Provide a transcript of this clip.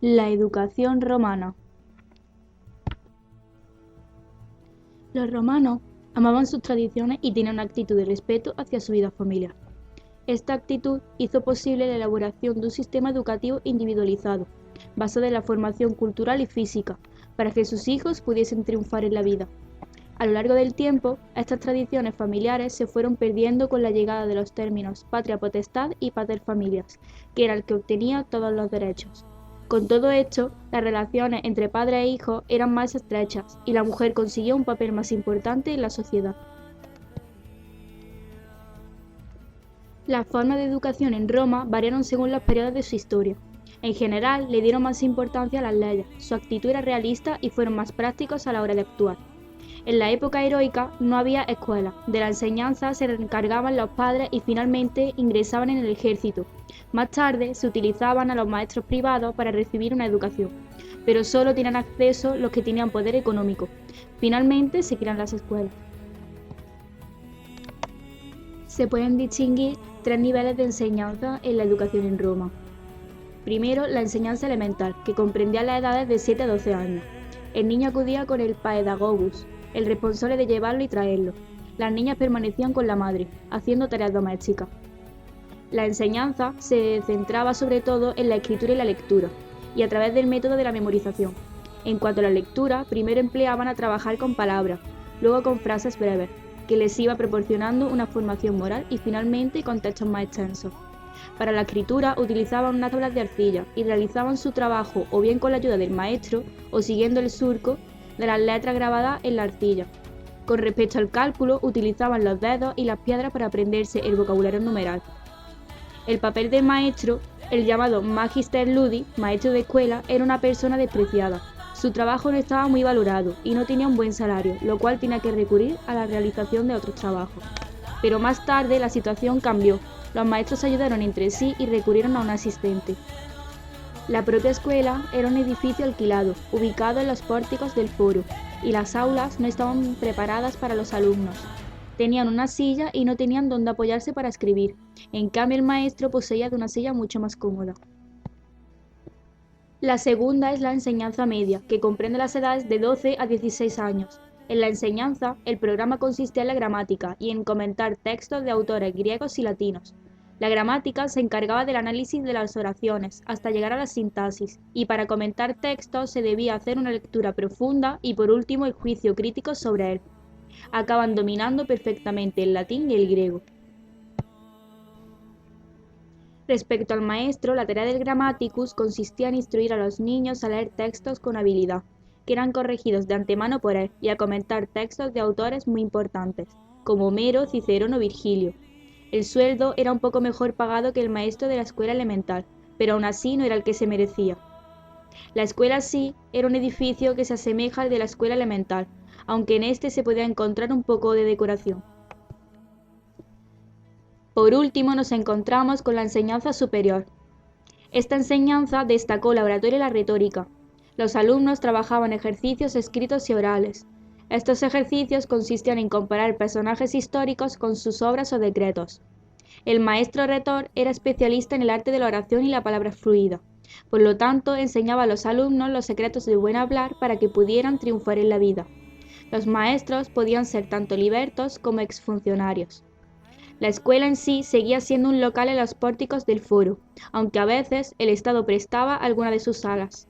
La educación romana. Los romanos amaban sus tradiciones y tenían una actitud de respeto hacia su vida familiar. Esta actitud hizo posible la elaboración de un sistema educativo individualizado, basado en la formación cultural y física, para que sus hijos pudiesen triunfar en la vida. A lo largo del tiempo, estas tradiciones familiares se fueron perdiendo con la llegada de los términos patria potestad y pater familias, que era el que obtenía todos los derechos. Con todo esto, las relaciones entre padre e hijo eran más estrechas y la mujer consiguió un papel más importante en la sociedad. Las formas de educación en Roma variaron según los periodos de su historia. En general, le dieron más importancia a las leyes, su actitud era realista y fueron más prácticos a la hora de actuar. En la época heroica no había escuela, de la enseñanza se encargaban los padres y finalmente ingresaban en el ejército. Más tarde se utilizaban a los maestros privados para recibir una educación, pero solo tenían acceso los que tenían poder económico. Finalmente se crean las escuelas. Se pueden distinguir tres niveles de enseñanza en la educación en Roma. Primero, la enseñanza elemental, que comprendía las edades de 7 a 12 años. El niño acudía con el paedagogus, el responsable de llevarlo y traerlo. Las niñas permanecían con la madre, haciendo tareas domésticas. La enseñanza se centraba sobre todo en la escritura y la lectura, y a través del método de la memorización. En cuanto a la lectura, primero empleaban a trabajar con palabras, luego con frases breves, que les iba proporcionando una formación moral y finalmente con textos más extensos. Para la escritura utilizaban unas tablas de arcilla y realizaban su trabajo o bien con la ayuda del maestro o siguiendo el surco de las letras grabadas en la arcilla. Con respecto al cálculo, utilizaban los dedos y las piedras para aprenderse el vocabulario numeral. El papel del maestro, el llamado magister ludi, maestro de escuela, era una persona despreciada. Su trabajo no estaba muy valorado y no tenía un buen salario, lo cual tenía que recurrir a la realización de otros trabajos. Pero más tarde la situación cambió. Los maestros se ayudaron entre sí y recurrieron a un asistente. La propia escuela era un edificio alquilado, ubicado en los pórticos del foro, y las aulas no estaban preparadas para los alumnos. Tenían una silla y no tenían dónde apoyarse para escribir. En cambio, el maestro poseía de una silla mucho más cómoda. La segunda es la enseñanza media, que comprende las edades de 12 a 16 años. En la enseñanza, el programa consistía en la gramática y en comentar textos de autores griegos y latinos. La gramática se encargaba del análisis de las oraciones hasta llegar a la sintaxis, y para comentar textos se debía hacer una lectura profunda y por último el juicio crítico sobre él. Acaban dominando perfectamente el latín y el griego. Respecto al maestro, la tarea del grammaticus consistía en instruir a los niños a leer textos con habilidad, que eran corregidos de antemano por él, y a comentar textos de autores muy importantes, como Homero, Cicerón o Virgilio. El sueldo era un poco mejor pagado que el maestro de la escuela elemental, pero aún así no era el que se merecía. La escuela sí era un edificio que se asemeja al de la escuela elemental, aunque en este se podía encontrar un poco de decoración. Por último nos encontramos con la enseñanza superior. Esta enseñanza destacó la oratoria y la retórica. Los alumnos trabajaban ejercicios escritos y orales. Estos ejercicios consistían en comparar personajes históricos con sus obras o decretos. El maestro retor era especialista en el arte de la oración y la palabra fluida. Por lo tanto, enseñaba a los alumnos los secretos del buen hablar para que pudieran triunfar en la vida. Los maestros podían ser tanto libertos como exfuncionarios. La escuela en sí seguía siendo un local en los pórticos del foro, aunque a veces el Estado prestaba alguna de sus salas.